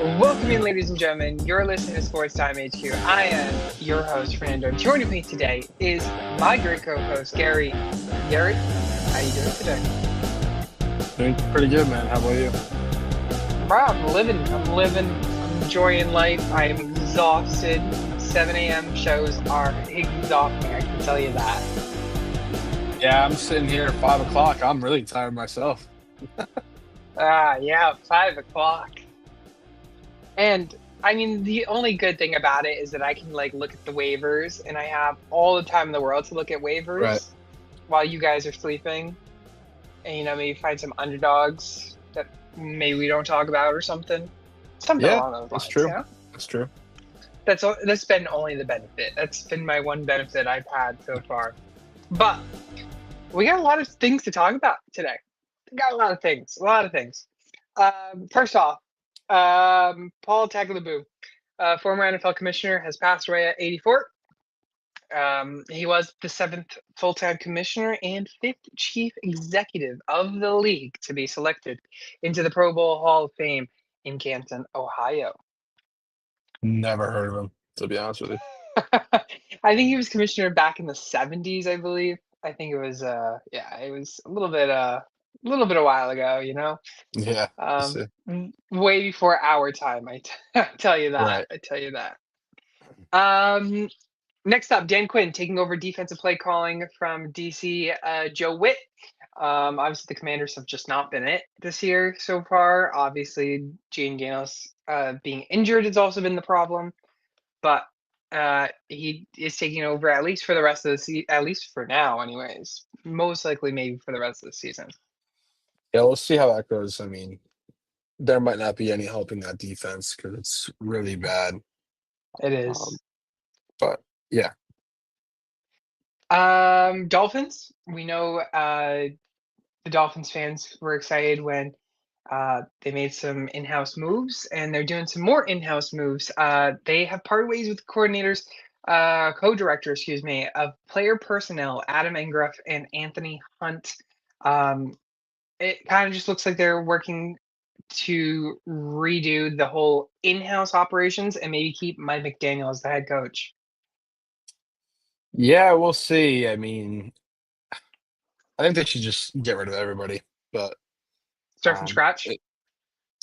Welcome in, ladies and gentlemen. You're listening to Sports Time HQ. I am your host, Fernando. Joining me today is my great co-host, Gary. Gary, how you doing today? Doing pretty good, man. How about you? Bro, I'm enjoying life. I'm exhausted. 7 a.m. shows are exhausting, I can tell you that. Yeah, I'm sitting here at 5 o'clock. I'm really tired myself. Yeah, 5 o'clock. And I mean, the only good thing about it is that I can look at the waivers, and I have all the time in the world to look at Right. waivers while you guys are sleeping, and maybe find some underdogs that maybe we don't talk about or something Yeah, along those that's lines. true. That's true. That's been only the benefit. That's been my one benefit I've had so far. But we got a lot of things to talk about today. We got a lot of things. First off, Paul Tagliabue, former NFL commissioner, has passed away at 84. He was the seventh full-time commissioner and fifth chief executive of the league to be selected into the Pro Bowl Hall of Fame in Canton, Ohio. Never heard of him, to be honest with you. I think he was commissioner back in the 70s, I believe. I think it was it was a little bit a while ago. Yeah, I Um see. way before our time, I tell you that. Right. I tell you that. Um Next up, Dan Quinn taking over defensive play calling from DC Joe Witt. Obviously, the Commanders have just not been it this year so far. Obviously, Gene Daniels being injured has also been the problem, but he is taking over at least for the rest of the season, at least for now, anyways. Most likely, maybe for the rest of the season. Yeah, we'll see how that goes. I mean, there might not be any helping that defense because it's really bad. It Um, is. but yeah, Dolphins. We know the Dolphins fans were excited when they made some in-house moves, and they're doing some more in-house moves. They have parted ways with coordinators, co-director, excuse me, of player personnel, Adam Engruff and Anthony Hunt. Um, it kind of just looks like they're working to redo the whole in-house operations and maybe keep Mike McDaniel as the head coach. yeah, we'll see. I mean, I think they should just get rid of everybody. But Start from scratch. it,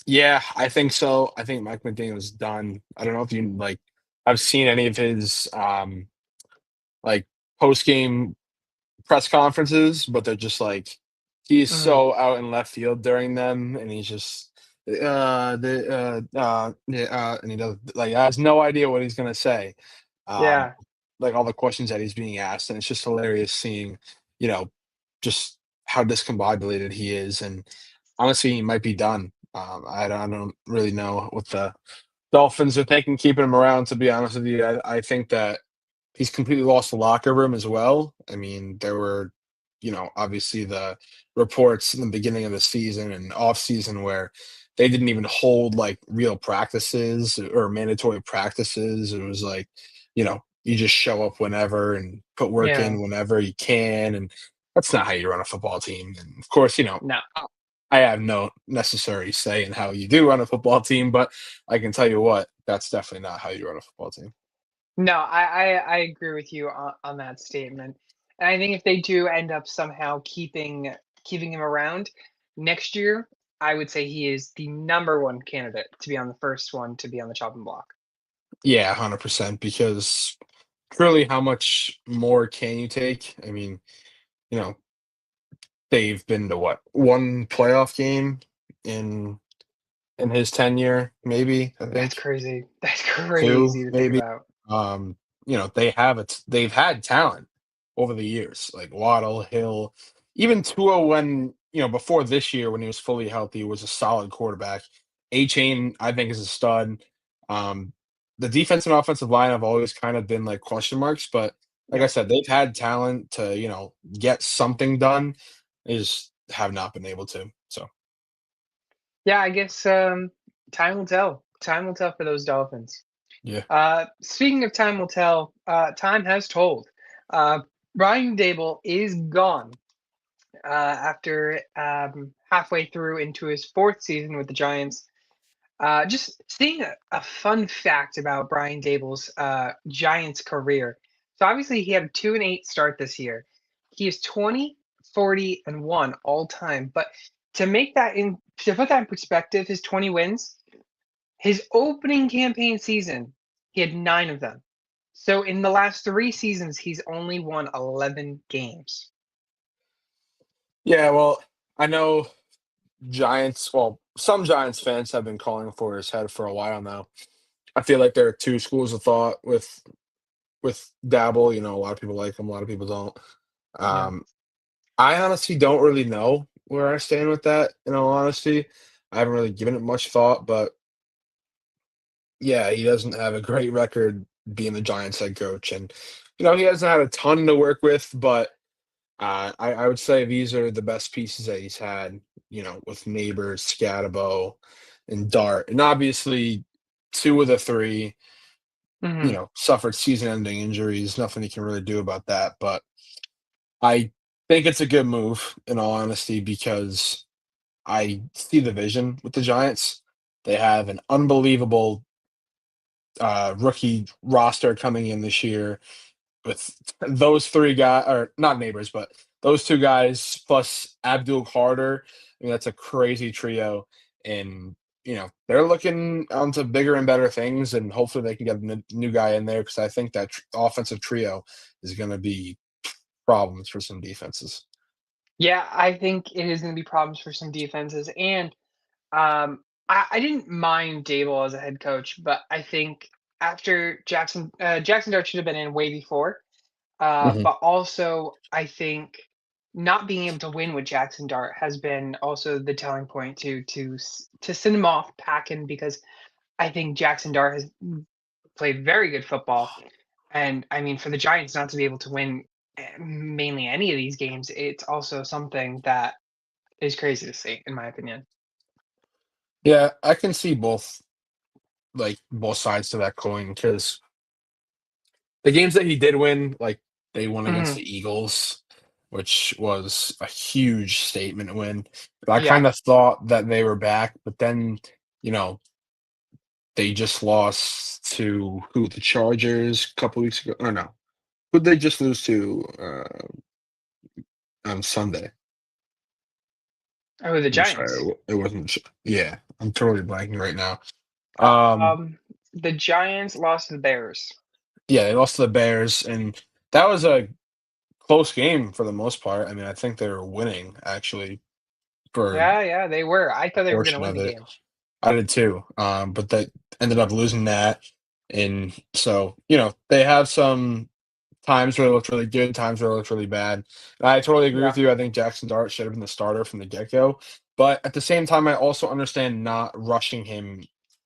yeah, I think so. I think Mike McDaniel's done. I don't know if you like. I've seen any of his like post game press conferences, but they're just like he's Mhm. so out in left field during them, and he's just yeah, and he does like has no idea what he's gonna say. Um, Yeah. like all the questions that he's being asked, and it's just hilarious seeing, you know, just how discombobulated he is, and honestly, he might be done. I don't really know what the Dolphins are thinking keeping him around. To be honest with you, I think that he's completely lost the locker room as well. I mean, there were, obviously the reports in the beginning of the season and off season where they didn't even hold like real practices or mandatory practices. It was like, you just show up whenever and put work Yeah. in whenever you can. And that's not how you run a football team. And of course, No. I have no necessary say in how you do run a football team, but I can tell you what, that's definitely not how you run a football team. No, I agree with you on that statement. And I think if they do end up somehow keeping him around next year, I would say he is the number one candidate to be on the first one to be on the chopping block. Yeah, 100%. Because truly, how much more can you take? I mean, you know, they've been to what, one playoff game in his tenure, maybe, I That's think. crazy. That's Two, crazy to think maybe. about. They've had talent over the years, like Waddle, Hill, even Tua when, before this year when he was fully healthy, was a solid quarterback. A Chain, I think, is a stud. Um, the defense and offensive line have always kind of been like question marks, but like I Yep. said, they've had talent to, get something done. They just have not been able to. So Yeah, I guess time will tell. Time will tell for those Dolphins. yeah. Speaking of time will tell, time has told. Uh, Brian Dable is gone after halfway through into his fourth season with the Giants. Just seeing a fun fact about Brian Dable's Giants career. So obviously he had a 2-8 start this year. He is 20, 40, and 1 all time. But to put that in perspective, his 20 wins, his opening campaign season, he had 9 of them. So in the last 3 seasons, he's only won 11 games. Yeah, well, I know some Giants fans have been calling for his head for a while now. I feel like there are two schools of thought with Dabble. You know, a lot of people like him, a lot of people don't. Yeah. Um, I honestly don't really know where I stand with that. In all honesty, I haven't really given it much thought, but yeah, he doesn't have a great record being the Giants head coach, and he hasn't had a ton to work with, but I would say these are the best pieces that he's had. With Neighbors, Scatabo, and Dart, and obviously two of the three, Mhm. suffered season-ending injuries. Nothing he can really do about that, but I think it's a good move, in all honesty, because I see the vision with the Giants. They have an unbelievable rookie roster coming in this year with those three guys, or not Neighbors, but those two guys plus Abdul Carter. I mean, that's a crazy trio, and they're looking onto bigger and better things, and hopefully they can get a new guy in there because I think that offensive trio is going to be problems for some defenses. Yeah, I think it is going to be problems for some defenses, and I didn't mind Dable as a head coach, but I think after Jackson Dart should have been in way before. Mhm. But also, I think not being able to win with Jackson Dart has been also the telling point to send him off packing because I think Jackson Dart has played very good football, and I mean for the Giants not to be able to win mainly any of these games, it's also something that is crazy to see, in my opinion. Yeah, I can see both sides to that coin because the games that he did win, like they won against Mhm. the Eagles, which was a huge statement win. I Yeah. kind of thought that they were back, but then, you know, they just lost to who? The Chargers a couple weeks ago. Or no. Who'd they just lose to on Sunday? Oh, the I'm sorry, Giants. it wasn't. Yeah, I'm totally blanking right now. Um, Um, the Giants lost to the Bears. yeah, they lost to the Bears, and that was a close game for the most part. I mean, I think they were winning actually for Yeah, yeah, they were. I thought they were gonna portion win of the it. game. I did too, but that ended up losing that, and so they have some times where it looked really good, times where it looked really bad. And I totally agree Yeah. with you. I think Jackson Dart should have been the starter from the get go, but at the same time, I also understand not rushing him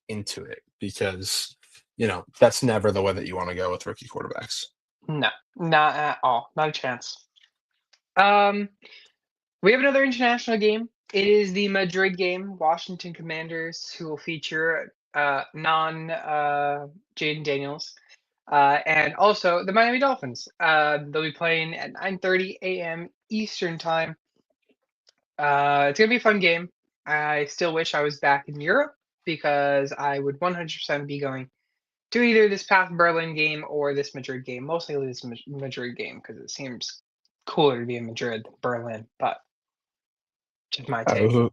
into it because that's never the way that you want to go with rookie quarterbacks. No, not at all. Not a chance. Um, we have another international game. It is the Madrid game, Washington Commanders, who will feature non Jaden Daniels, and also the Miami Dolphins. They'll be playing at 9:30 a.m. Eastern time. It's gonna be a fun game. I still wish I was back in Europe because I would 100% be going to either this past Berlin game or this Madrid game. Mostly this Madrid game because it seems cooler to be in Madrid than Berlin, but just my Uh, take. those, are,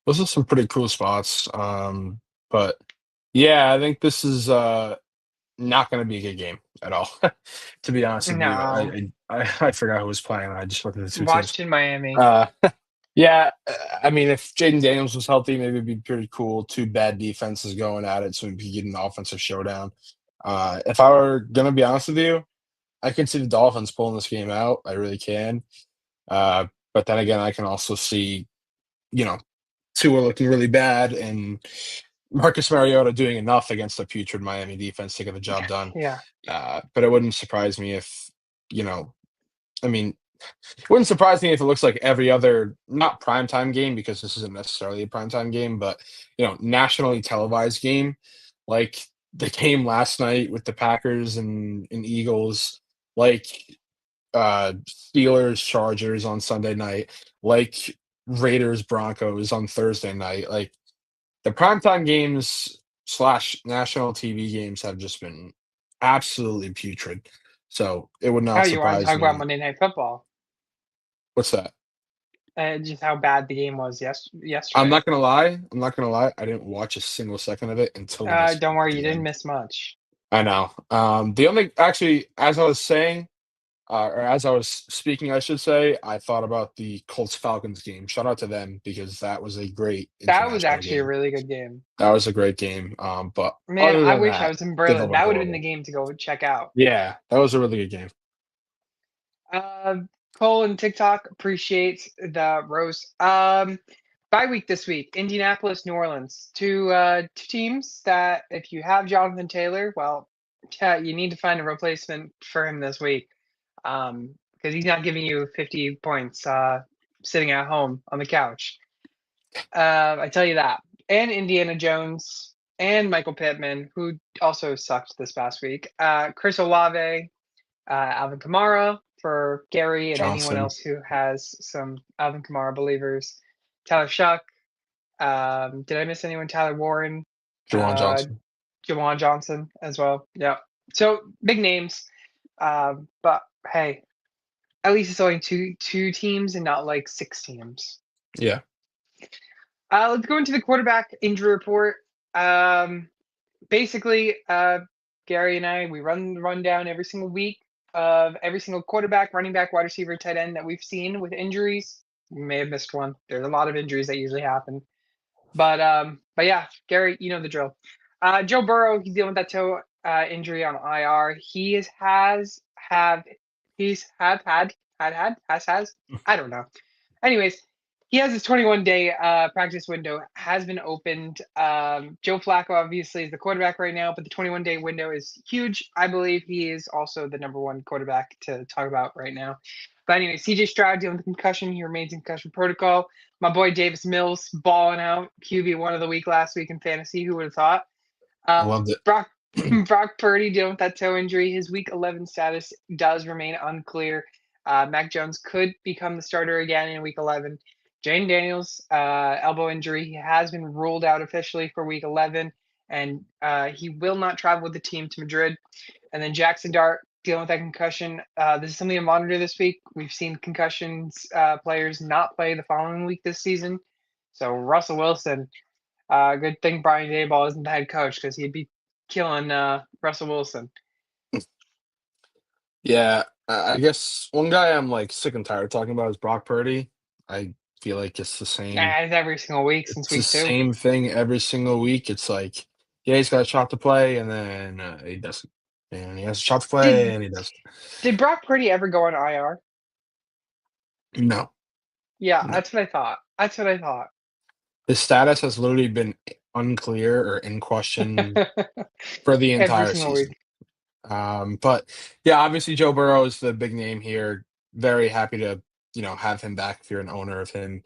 those are some pretty cool spots. But yeah, I think this is not going to be a good game at all. To be honest with you, No, I forgot who was playing. I just looked at the two teams. Washington, Miami. Uh, yeah, I mean, if Jaden Daniels was healthy, maybe it'd be pretty cool. Two bad defenses going at it, so we could get an offensive showdown. If I were gonna be honest with you, I can see the Dolphins pulling this game out. I really can. Uh, but then again, I can also see, you know, Tua looking really bad and Marcus Mariota doing enough against a putrid Miami defense to get the job done. Yeah, But it wouldn't surprise me if, you know, I mean, it wouldn't surprise me if it looks like every other, not primetime game, because this isn't necessarily a primetime game, but, nationally televised game, like the game last night with the Packers and Eagles, like Steelers Chargers on Sunday night, like Raiders Broncos on Thursday night. Like The primetime games slash national TV games have just been absolutely putrid. So it would Oh, not you want to surprise talk about me. Monday Night Football? What's that? Just how bad the game was yesterday. I'm not gonna lie. I didn't watch a single second of it until the missed Don't at worry, you the didn't end. miss much. I know. The only actually, as I was saying, or as I was speaking, I should say, I thought about the Colts Falcons game. Shout out to them because that was a great That was international actually a game. really good game. That was a great game. But Man, other I than wish I that, was in didn't Berlin. look That would have been the horrible. game to go check out. Yeah, that was a really good game. Uh, Cole and TikTok appreciate the rose. Bye week this week: Indianapolis, New Orleans. Two teams that if you have Jonathan Taylor, well, you need to find a replacement for him this week. Because he's not giving you 50 points sitting at home on the couch. I tell you that. And Indiana Jones and Michael Pittman, who also sucked this past week. Chris Olave, Alvin Kamara for Gary and anyone Johnson, else who has some Alvin Kamara believers. Tyler Shuck. Did I miss anyone? Tyler Warren, Jawan uh, Johnson. Jawan Johnson as well. Yeah. So big names. But hey, at least it's only two teams and not like six teams. Yeah. Let's go into the quarterback injury report. Basically, Gary and I, we run the rundown every single week of every single quarterback, running back, wide receiver, tight end that we've seen with injuries. We may have missed one. There's a lot of injuries that usually happen. But yeah, Gary, you know the drill. Joe Burrow, he's dealing with that toe injury on IR. Has I don't know. Anyways, he has his 21-day practice window has been opened. Joe Flacco obviously is the quarterback right now, but the 21-day window is huge. I believe he is also the number one quarterback to talk about right now. But anyway, CJ Stroud dealing with concussion. He remains in concussion protocol. My boy Davis Mills balling out. QB1 of the week last week in fantasy. Who would have thought? I loved it. Brock Purdy dealing with that toe injury. His week 11 status does remain unclear. Mac Jones could become the starter again in week 11. Jane Daniels, elbow injury. He has been ruled out officially for week 11, and he will not travel with the team to Madrid. And then Jackson Dart dealing with that concussion. This is something to monitor this week. We've seen concussions players not play the following week this season. So Russell Wilson, good thing Brian Daboll isn't the head coach because he'd be killing Russell Wilson. Yeah, I guess one guy I'm like sick and tired of talking about is Brock Purdy. I feel like it's the same. It's every single week since It's the week 2. same thing every single week. It's like, yeah, he's got a shot to play, and then he doesn't. And he has a shot to play, Did and he doesn't. did Brock Purdy ever go on IR? No, Yeah, no. that's what I thought. That's what I thought. His status has literally been unclear or in question for the Every entire single week. season. But yeah, obviously Joe Burrow is the big name here. Very happy to, have him back if you're an owner of him.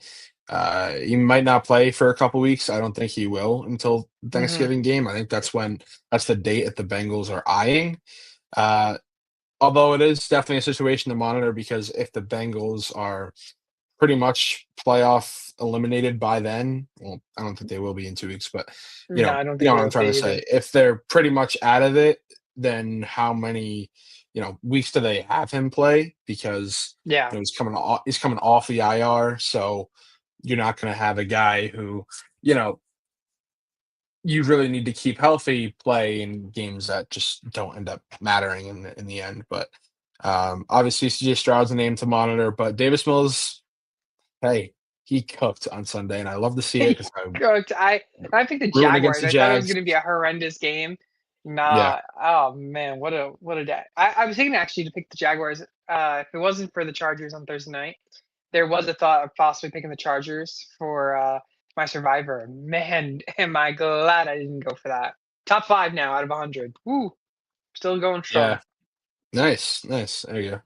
He might not play for a couple weeks. I don't think he will until Hmm. Thanksgiving game. I think that's the date that the Bengals are eyeing. Uh, although it is definitely a situation to monitor because if the Bengals are pretty much playoff eliminated by then, well, I don't think they will be in 2 weeks, but No, I don't you think know they what I'm will trying to be say. either. If they're pretty much out of it, then how many, weeks do they have him play? Because Yeah. he's coming off the IR, so you're not going to have a guy who, you know, you really need to keep healthy play in games that just don't end up mattering in the end. But obviously, CJ Stroud's a name to monitor, but Davis Mills, hey, he cooked on Sunday, and I love to see it He because I'm cooked. I picked the rooting against Jaguars. the I thought it was Jags. going to be a horrendous game. Yeah, Nah. Oh man, what a day. I was thinking actually to pick the Jaguars. If it wasn't for the Chargers on Thursday night, there was a thought of possibly picking the Chargers for my Survivor. Man, am I glad I didn't go for that. Top 5 now out of 100. Woo, still going strong. yeah, nice, nice. There you go.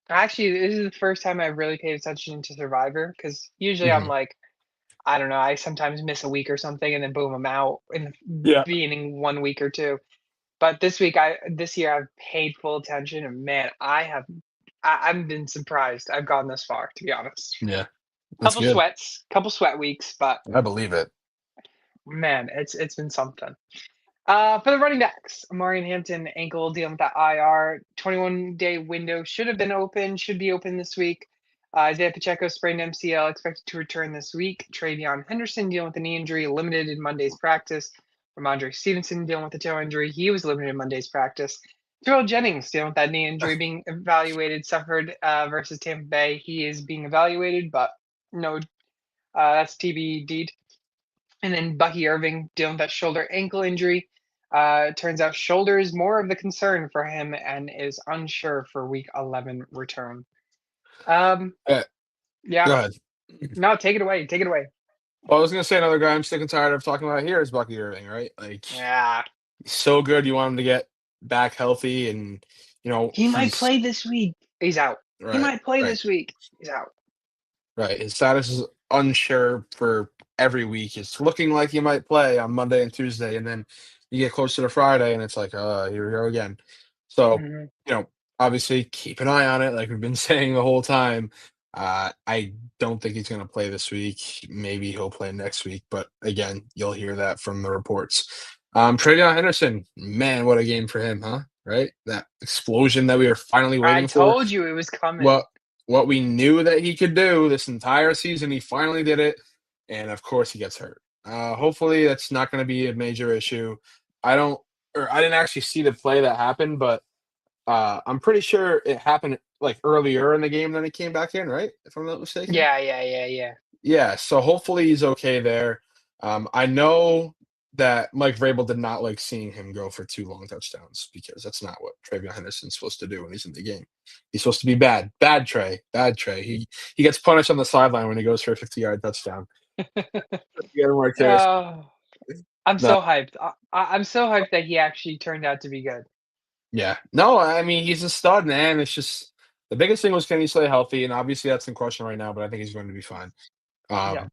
Actually, this is the first time I've really paid attention to Survivor because usually I'm Mhm. like, I don't know, I sometimes miss a week or something and then boom, I'm out in the Yeah, beginning 1 week or 2. But this year I've paid full attention and man, I've been surprised I've gone this far, to be honest. yeah, that's good. Couple sweat weeks, but I believe it. man, it's been something. For the running backs, Amari Hampton ankle dealing with that IR. 21-day window should have been open, should be open this week. Isaiah Pacheco sprained MCL, expected to return this week. Travion Henderson dealing with a knee injury, limited in Monday's practice. Ramondre Stevenson dealing with a toe injury, he was limited in Monday's practice. Terrell Jennings dealing with that knee injury, being evaluated, suffered versus Tampa Bay. He is being evaluated, but no, that's TBD. And then Bucky Irving dealing with that shoulder ankle injury. Turns out shoulder is more of the concern for him and is unsure for week 11 return. Yeah, Yeah, go ahead. no, take it away. Take it away. Well, I was gonna say another guy I'm sick and tired of talking about here is Bucky Irving, right? Like Yeah, he's so good. You want him to get back healthy, and he might he's play this week. He's out. He right, might play right, this week. He's out. right. His status is unsure for every week. It's looking like he might play on Monday and Tuesday, and then you get closer to Friday, and it's like, here we go again. So, Hmm. you know, obviously keep an eye on it, like we've been saying the whole time. I don't think he's going to play this week. Maybe he'll play next week, but again, you'll hear that from the reports. Travion Henderson, man, what a game for him, huh? Right, that explosion that we were finally I waiting for. told you it was coming. What what we knew that he could do this entire season, he finally did it, and of course he gets hurt. Hopefully that's not going to be a major issue. I don't, or I didn't actually see the play that happened, but I'm pretty sure it happened like earlier in the game than he came back in, right? If I'm not mistaken. Yeah. Yeah, so hopefully he's okay there. I know that Mike Vrabel did not like seeing him go for 2 long touchdowns because that's not what Travion Henderson's supposed to do when he's in the game. He's supposed to be bad. Bad Trey. Bad Trey. He gets punished on the sideline when he goes for a 50-yard touchdown. Get him more serious. Oh, I'm No, so hyped. I'm so hyped that he actually turned out to be good. yeah. No, I mean, he's a stud, man. It's just the biggest thing was can he stay healthy? And obviously that's in question right now, but I think he's going to be fine. Yeah. Um,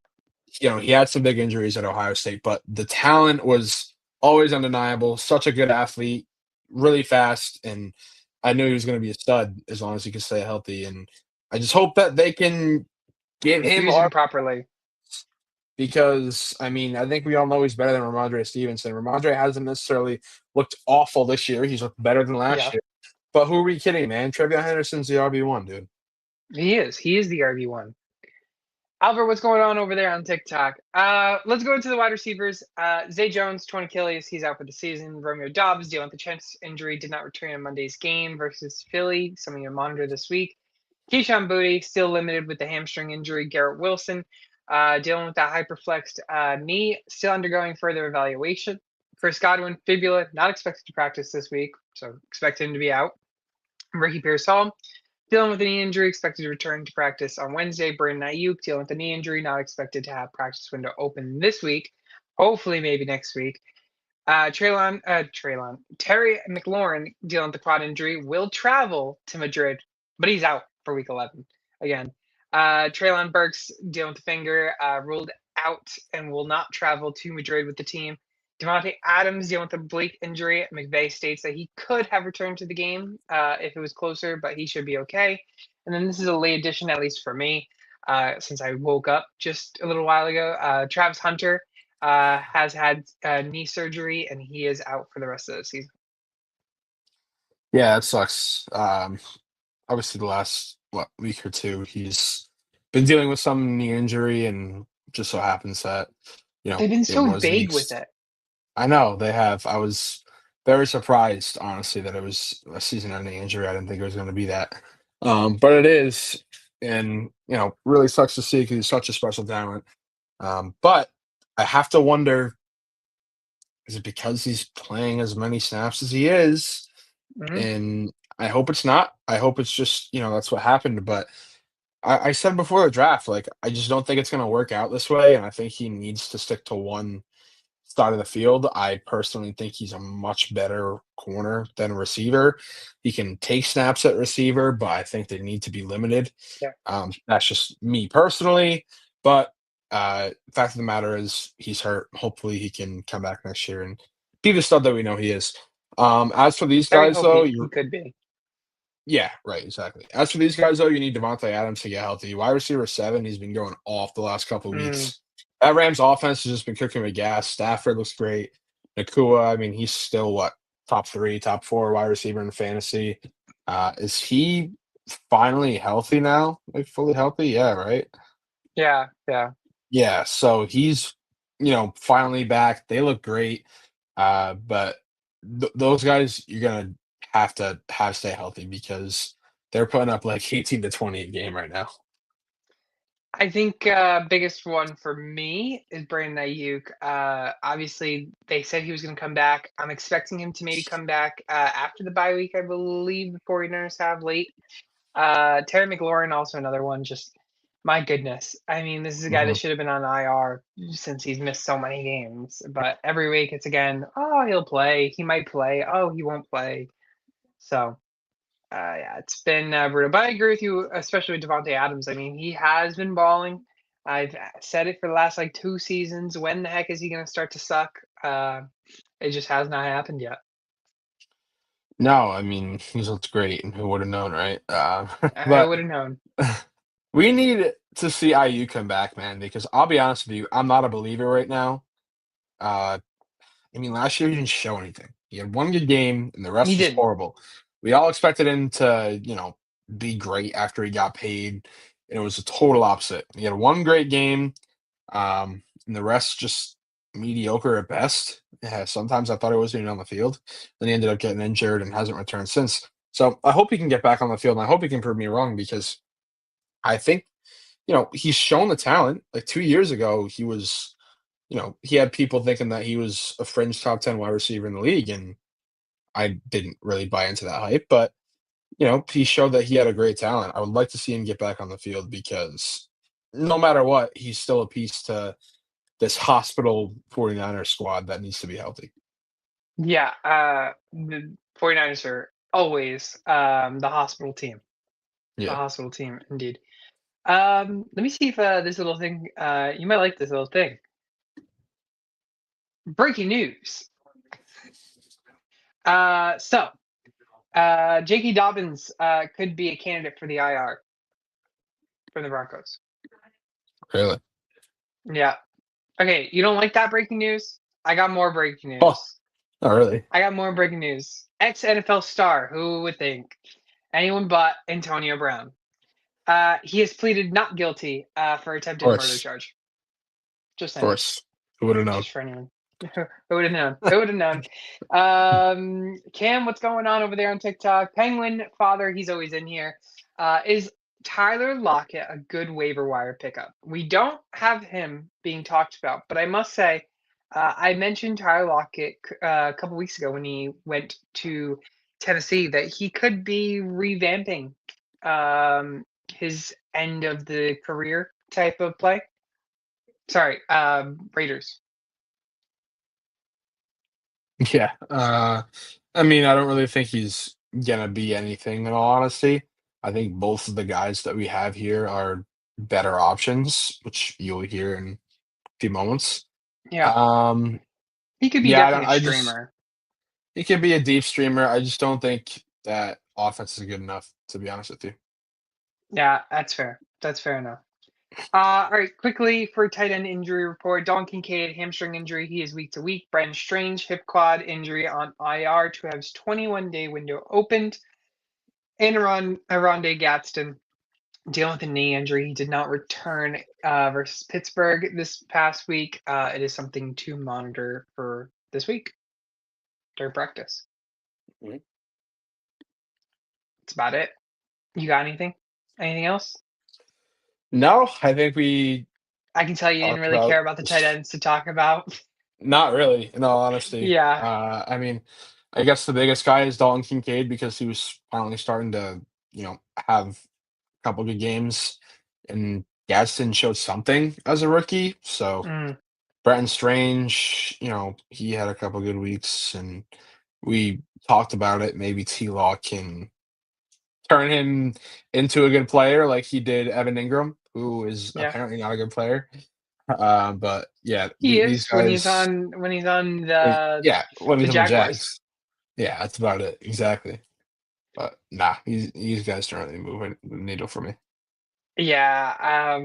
he had some big injuries at Ohio State, but the talent was always undeniable. Such a good athlete, really fast, and I knew he was going to be a stud as long as he could stay healthy. And I just hope that they can give him Use him our properly. because I mean I think we all know he's better than Ramondre Stevenson. Ramondre hasn't necessarily looked awful this year. He's looked better than last Yeah, year. But who are we kidding, man? Trevion Henderson's the RB1, dude. he is. He is the RB1. Albert, what's going on over there on TikTok? Let's go into the wide receivers. Zay Jones, torn Achilles, he's out for the season. Romeo Dobbs dealing with the chest injury, did not return in Monday's game versus Philly. Something to monitor this week. Keyshawn Booty still limited with the hamstring injury. Garrett Wilson dealing with that hyperflexed knee, still undergoing further evaluation. Chris Godwin, fibula, not expected to practice this week, so expect him to be out. Ricky Pierce Hall dealing with a knee injury, expected to return to practice on Wednesday. Brandon Ayuk dealing with a knee injury, not expected to have practice window open this week. Hopefully, maybe next week. Terry McLaurin dealing with the quad injury will travel to Madrid, but he's out for week 11 again. Traylon Burks dealing with the finger, ruled out and will not travel to Madrid with the team. Devontae Adams dealing with a oblique injury. McVay states that he could have returned to the game if it was closer, but he should be okay. And then this is a late addition, at least for me, since I woke up just a little while ago. Travis Hunter has had knee surgery and he is out for the rest of the season. Yeah, it sucks. Obviously the last week or two he's been dealing with some knee injury and just so happens that They've been it so was vague with weeks. it. I know they have. I was very surprised, honestly, that it was a season-ending injury. I didn't think it was going to be that, but it is, and really sucks to see because he's such a special talent. But I have to wonder: is it because he's playing as many snaps as he is? Hmm. And I hope it's not. I hope it's just that's what happened. But I said before the draft, like I just don't think it's going to work out this way, and I think he needs to stick to one side of the field. I personally think he's a much better corner than receiver. He can take snaps at receiver, but I think they need to be limited. Yeah. That's just me personally. But fact of the matter is he's hurt. Hopefully he can come back next year and be the stud that we know he is. As for these I guys hope though, he could be. yeah, right, exactly. As for these guys though, you need Devontae Adams to get healthy. Wide receiver 7, he's been going off the last couple of Mm, weeks. that Rams offense has just been cooking with gas. Stafford looks great. Nakua, I mean, he's still what, top 3, top 4 wide receiver in fantasy. Is he finally healthy now? Like fully healthy? Yeah, right. Yeah, yeah. Yeah, so he's finally back. They look great. But those guys you're gonna have stay healthy because they're putting up like 18 to 20 a game right now. I think biggest one for me is Brandon Ayuk. Obviously, they said he was going to come back. I'm expecting him to maybe come back after the bye week. I believe the 49ers have late. Terry McLaurin, also another one. Just my goodness. I mean, this is a guy that Mhm. should have been on IR since he's missed so many games. But every week it's again, oh, he'll play. He might play. Oh, he won't play. So yeah, it's been brutal. But I agree with you, especially with Devontae Adams. I mean, he has been balling. I've said it for the last like 2 seasons. When the heck is he going to start to suck? It just has not happened yet. No, I mean he's looked great, and who would have known, right? I But would have known. we need to see IU come back, man. Because I'll be honest with you, I'm not a believer right now. Uh, I mean, last year he didn't show anything. He had one good game, and the He rest was didn't. horrible. We all expected him to, be great after he got paid, and it was a total opposite. He had one great game, and the rest just mediocre at best. Yeah, sometimes I thought he wasn't even on the field. Then he ended up getting injured and hasn't returned since. So I hope he can get back on the field, and I hope he can prove me wrong because I think, he's shown the talent. Like 2 years ago, he had people thinking that he was a fringe top 10 wide receiver in the league, and I didn't really buy into that hype. But, he showed that he had a great talent. I would like to see him get back on the field because no matter what, he's still a piece to this hospital 49ers squad that needs to be healthy. Yeah, the 49ers are always the hospital team. The Yeah. hospital team, indeed. Let me see if this little thing, you might like this little thing. Breaking news. So, J.K. Dobbins could be a candidate for the IR for the Broncos. Really? Yeah. Okay, you don't like that breaking news? I got more breaking Oh, news. not really. I got more breaking news. Ex NFL star, who would think? Anyone but Antonio Brown. He has pleaded not guilty for attempted murder Course. charge. Just Of saying. course. Who would have known? Just for anyone. Who would have known? Who would have known? Cam, what's going on over there on TikTok? Penguin father, he's always in here. Is Tyler Lockett a good waiver wire pickup? We don't have him being talked about, but I must say, I mentioned Tyler Lockett a couple weeks ago when he went to Tennessee that he could be revamping his end of the career type of play. Sorry, Raiders. Yeah. I mean, I don't really think he's gonna be anything in all honesty. I think both of the guys that we have here are better options, which you'll hear in a few moments. Yeah, Um, he could be yeah, definitely a I just streamer. he can be a deep streamer. I just don't think that offense is good enough, to be honest with you. Yeah, that's fair. That's fair enough. All right, quickly for tight end injury report. Don Kincaid, hamstring injury. He is week to week. Brendan Strange, hip quad injury on IR. Tuev's 21-day window opened. And Aronde Gadsden dealing with a knee injury. He did not return versus Pittsburgh this past week. It is something to monitor for this week during practice. Mhm. That's about it. You got anything? Anything else? No, I think we I can tell you didn't talked really about care about the tight ends to talk about. not really, in all honesty. Yeah, I mean, I guess the biggest guy is Dalton Kincaid because he was finally starting to, have a couple good games, and Gadsden showed something as a rookie. So mm, Bretton Strange, he had a couple good weeks, and we talked about it. Maybe T Law can turn him into a good player like he did Evan Ingram, who is yeah. apparently not a good player. But yeah, He these is guys, when he's on yeah, when the he's on the Jaguars. Jags, yeah, that's about it exactly. But nah, these guys don't really move the needle for me. Yeah.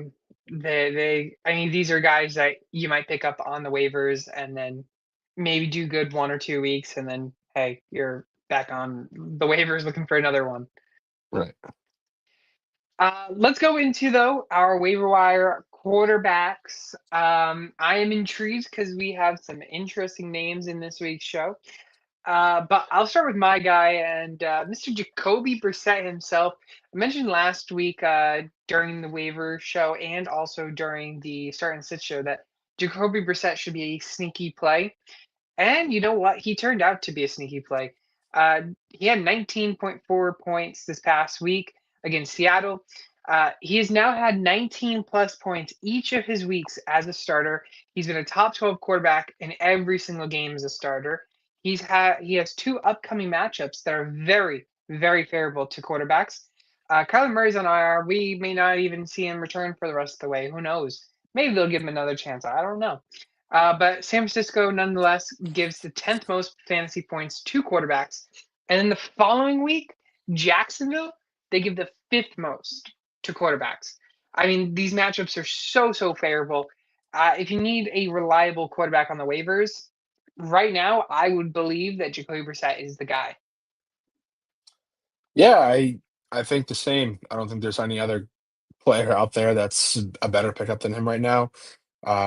I mean, these are guys that you might pick up on the waivers and then maybe do good 1 or 2 weeks, and then hey, you're back on the waivers looking for another one. Right. Let's go into though our waiver wire quarterbacks. I am intrigued because we have some interesting names in this week's show. But I'll start with my guy and Mr. Jacoby Brissett himself. I mentioned last week during the waiver show and also during the start and sit show that Jacoby Brissett should be a sneaky play. And you know what? He turned out to be a sneaky play. He had 19.4 points this past week against Seattle. He has now had 19 plus points each of his weeks as a starter. He's been a top 12 quarterback in every single game as a starter. He has two upcoming matchups that are very, very favorable to quarterbacks. Kyler Murray's on IR. We may not even see him return for the rest of the way. Who knows? Maybe they'll give him another chance. I don't know. But San Francisco nonetheless gives the 10th most fantasy points to quarterbacks. And then the following week, Jacksonville, they give the 5th most to quarterbacks. I mean, these matchups are so favorable. If you need a reliable quarterback on the waivers, right now, I would believe that Jacoby Brissett is the guy. Yeah, I think the same. I don't think there's any other player out there that's a better pickup than him right now.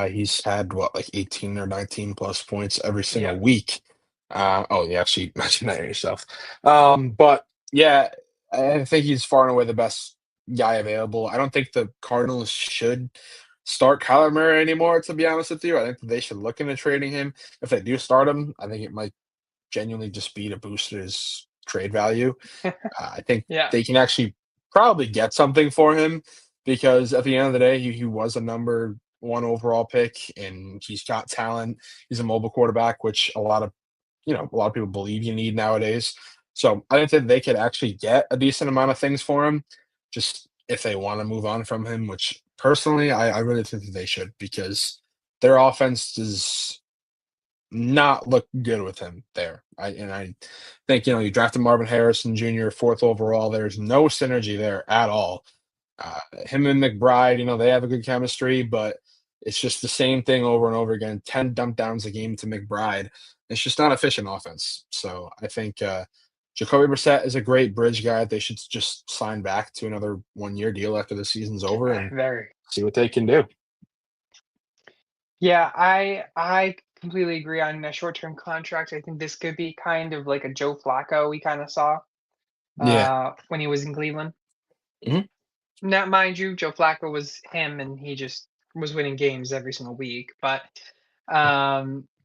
He's had what, like 18 or 19 plus points every Yeah. single week. Oh, you actually mentioned that yourself. But yeah, I think he's far and away the best guy available. I don't think the Cardinals should start Kyler Murray anymore, to be honest with you. I think that they should look into trading him. If they do start him, I think it might genuinely just be to boost his trade value. I think Yeah. they can actually probably get something for him because at the end of the day, he was a number one overall pick and he's got talent. He's a mobile quarterback, which a lot of people believe you need nowadays. So I think that they could actually get a decent amount of things for him, just if they want to move on from him, which personally I really think that they should because their offense does not look good with him there. I think you drafted Marvin Harrison Jr. 4th overall. There's no synergy there at all. Him and McBride, they have a good chemistry, but it's just the same thing over and over again. 10 dump downs a game to McBride. It's just not efficient offense. So I think Jacoby Brissett is a great bridge guy. They should just sign back to another 1-year deal after the season's over and Very. see what they can do. Yeah, I completely agree on a short-term contract. I think this could be kind of like a Joe Flacco we kind of saw Yeah. when he was in Cleveland. Mhm. Now, mind you, Joe Flacco was him, and he just was winning games every single week. But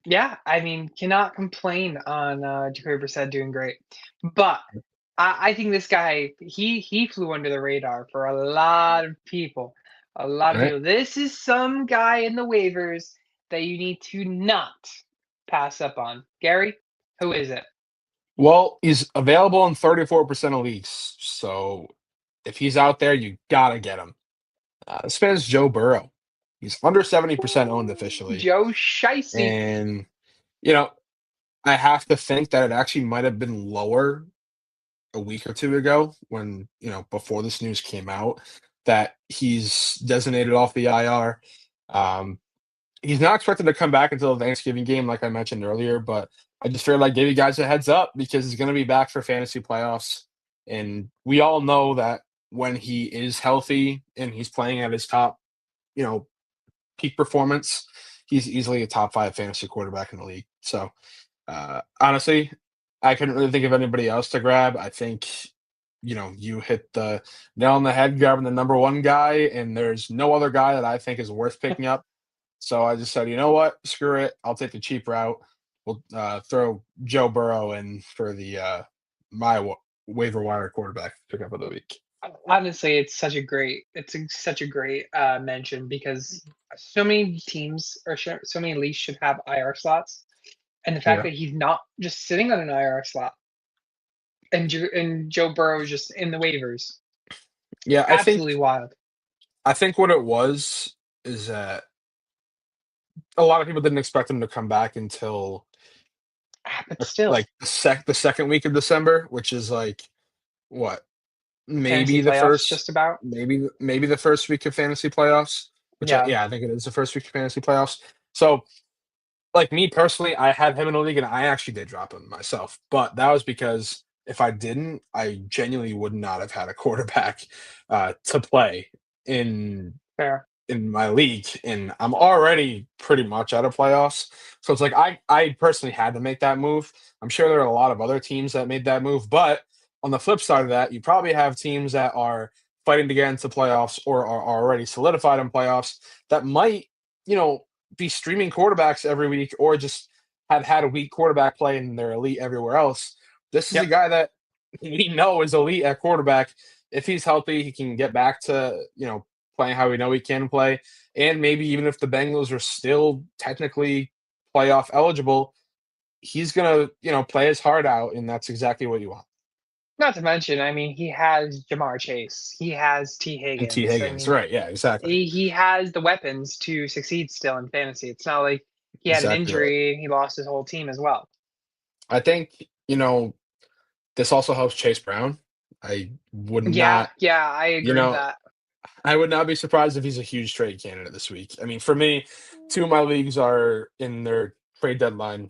yeah, I mean, cannot complain on Jacoby Brissett doing great. But I think this guy he flew under the radar for a lot of people. A lot of Right. people. This is some guy in the waivers that you need to not pass up on. Gary, who is it? Well, he's available in 34% of leagues. So if he's out there, you gotta get him. This man's Joe Burrow. He's under 70% owned Ooh, officially. Joe Shicey. And, you know, I have to think that it actually might have been lower a week or two ago when, before this news came out, that he's designated off the IR. Um, he's not expected to come back until the Thanksgiving game, like I mentioned earlier, but I just feel like give you guys a heads up because he's going to be back for fantasy playoffs. And we all know that when he is healthy and he's playing at his top, you know, peak performance, he's easily a top 5 fantasy quarterback in the league. So, honestly, I couldn't really think of anybody else to grab. I think, you hit the nail on the head grabbing the number one guy, and there's no other guy that I think is worth picking up. So I just said, you know what? Screw it. I'll take the cheap route. We'll throw Joe Burrow in for the waiver wire quarterback pickup of the week. Honestly, such a great mention because so many teams or so many leagues should have IR slots, and the fact Yeah. that he's not just sitting on an IR slot and Joe Burrow is just in the waivers, Yeah, absolutely wild. I think what it was is that a lot of people didn't expect him to come back until But still, like the second week of December, which is like what? fantasy Maybe the playoffs first just about. maybe the first week of fantasy playoffs. which Yeah, I think it is the first week of fantasy playoffs. So, like me personally, I had him in a league, and I actually did drop him myself. But that was because if I didn't, I genuinely would not have had a quarterback to play in fair. my league, and I'm already pretty much out of playoffs. So it's like I personally had to make that move. I'm sure there are a lot of other teams that made that move, but on the flip side of that, you probably have teams that are fighting to get into playoffs or are already solidified in playoffs that might, you know, be streaming quarterbacks every week or just have had a weak quarterback play and they're elite everywhere else. This is a Yep. guy that we know is elite at quarterback. If he's healthy, he can get back to, playing how we know he can play. And maybe even if the Bengals are still technically playoff eligible, he's gonna, play his heart out, and that's exactly what you want. Not to mention, I mean, he has Jamar Chase. He has T. And T. Higgins. I Higgins, mean, right? Yeah, exactly, he has the weapons to succeed still in fantasy. It's not like he had an exactly right. injury and he lost his whole team as well. I think this also helps Chase Brown. I would Yeah, not, yeah, I you agree with know, that. I would not be surprised if he's a huge trade candidate this week. I mean, for me, two of my leagues are in their trade deadline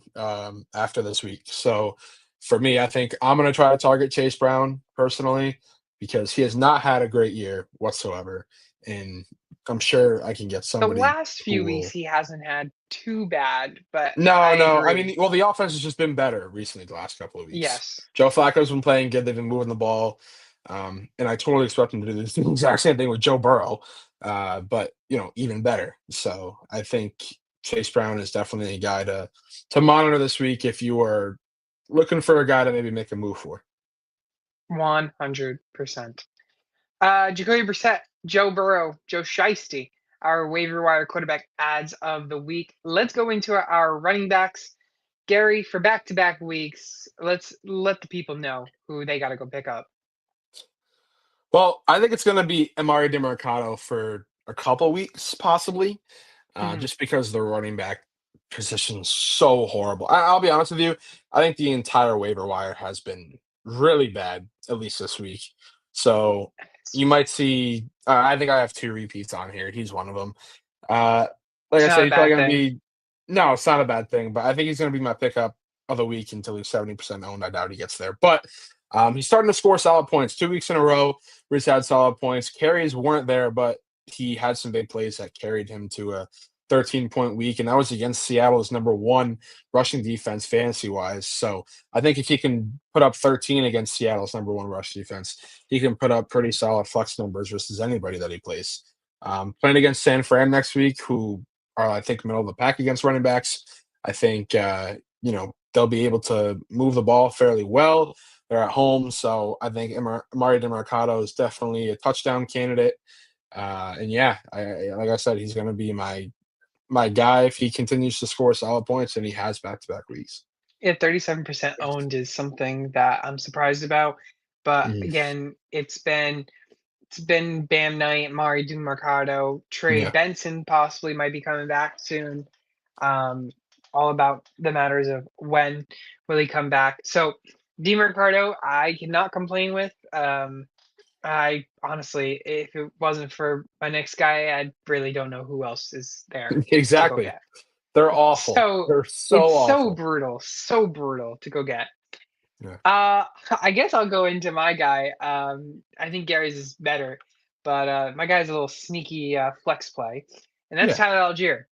after this week. So for me, I think I'm going to try to target Chase Brown personally because he has not had a great year whatsoever. And I'm sure I can get The somebody last who few weeks will. he hasn't had too bad, but I No, no. I agree. mean, well, the offense has just been better recently the last couple of weeks. Yes. Joe Flacco's been playing good. They've been moving the ball. And I totally expect him to do this the exact same thing with Joe Burrow, but even better. So I think Chase Brown is definitely a guy to monitor this week if you are looking for a guy to maybe make a move for. 100%. Jacoby Brissett, Joe Burrow, Joe Shiesty, our waiver wire quarterback ads of the week. Let's go into our running backs. Gary, for back-to-back weeks, let's let the people know who they got to go pick up. Well, I think it's going to be Amari DeMarcado for a couple weeks, possibly. Mhm. Just because the running back position is so horrible. I'll be honest with you. I think the entire waiver wire has been really bad, at least this week. So you might see. I think I have two repeats on here. He's one of them. Uh, like It's I not said, a he's probably bad going to thing. be. No, it's not a bad thing, but I think he's going to be my pickup of the week until he's 70% owned. I doubt he gets there, but he's starting to score solid points 2 weeks in a row. Where he's had solid points. Carries weren't there, but he had some big plays that carried him to a 13-point week, and that was against Seattle's number one rushing defense fantasy wise. So I think if he can put up 13 against Seattle's number one rush defense, he can put up pretty solid flex numbers versus anybody that he plays. Playing against San Fran next week, who are I think middle of the pack against running backs. I think they'll be able to move the ball fairly well. They're at home, so I think Amari DeMarcado is definitely a touchdown candidate. And yeah, like I said, he's going to be my guy if he continues to score solid points, and he has back-to-back weeks. Yeah, 37% owned is something that I'm surprised about. But Mhm. again, it's been Bam Knight, Mari Mercado, Trey Yeah. Benson possibly might be coming back soon. Um, all about the matters of when will he come back. So DeMarcado, I cannot complain with. I honestly, if it wasn't for my next guy, I really don't know who else is there to go Exactly. get. They're awful. So They're so it's awful. so brutal to go get. Yeah. I guess I'll go into my guy. I think Gary's is better, but my guy's a little sneaky flex play, and that's Yeah. Tyler Algier.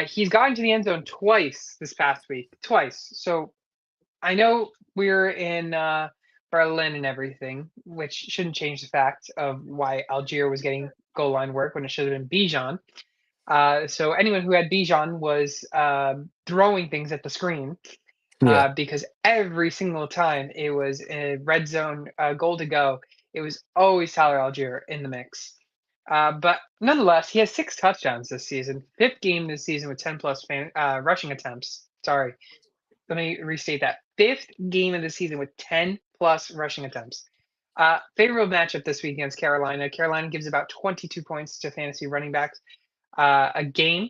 He's gotten to the end zone twice this past week, twice. So I know we're in Berlin and everything, which shouldn't change the fact of why Algier was getting goal line work when it should have been Bijan. So anyone who had Bijan was throwing things at the screen Yeah. because every single time it was a red zone goal to go, it was always Tyler Algier in the mix. But nonetheless, he has 6 touchdowns this season, fifth game this season with 10 plus rushing attempts. Sorry, let me restate that. Fifth game of the season with 10 plus rushing attempts. Favorable matchup this week against Carolina. Carolina gives about 22 points to fantasy running backs a game.